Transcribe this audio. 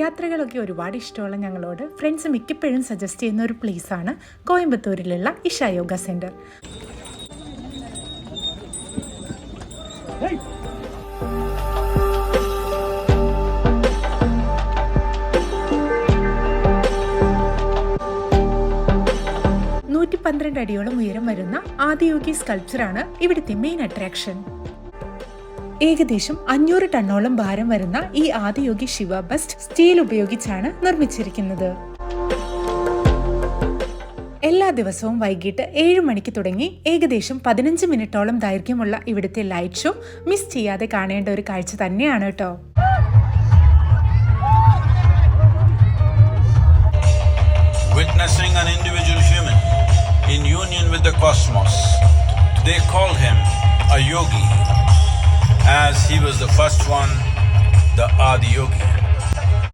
യാത്രകളൊക്കെ ഒരുപാട് ഇഷ്ടമുള്ള ഞങ്ങളോട് ഫ്രണ്ട്സ് മിക്കപ്പോഴും സജസ്റ്റ് ചെയ്യുന്ന ഒരു പ്ലേസാണ് കോയമ്പത്തൂരിലുള്ള ഇഷ യോഗ സെൻറ്റർ. അടിയോളം ഉയരം വരുന്ന ആദിയോഗി സ്കൾപ്ചറാണ് ഇവിടുത്തെ മെയിൻ അട്രാക്ഷൻ. ഏകദേശം 500 ടണ്ണോളം ഭാരം വരുന്ന ഈ ആദിയോഗി ശിവ ബസ്റ്റ് സ്റ്റീൽ ഉപയോഗിച്ചാണ് നിർമ്മിച്ചിരിക്കുന്നത്. എല്ലാ ദിവസവും വൈകിട്ട് 7 മണിക്ക് തുടങ്ങി ഏകദേശം 15 മിനിറ്റോളം ദൈർഘ്യമുള്ള ഇവിടുത്തെ ലൈറ്റ് ഷോ മിസ് ചെയ്യാതെ കാണേണ്ട ഒരു കാഴ്ച തന്നെയാണ് കേട്ടോ. Witnessing an individual human in union with the cosmos, they call him a yogi, as he was the first one, the Adi Yogi.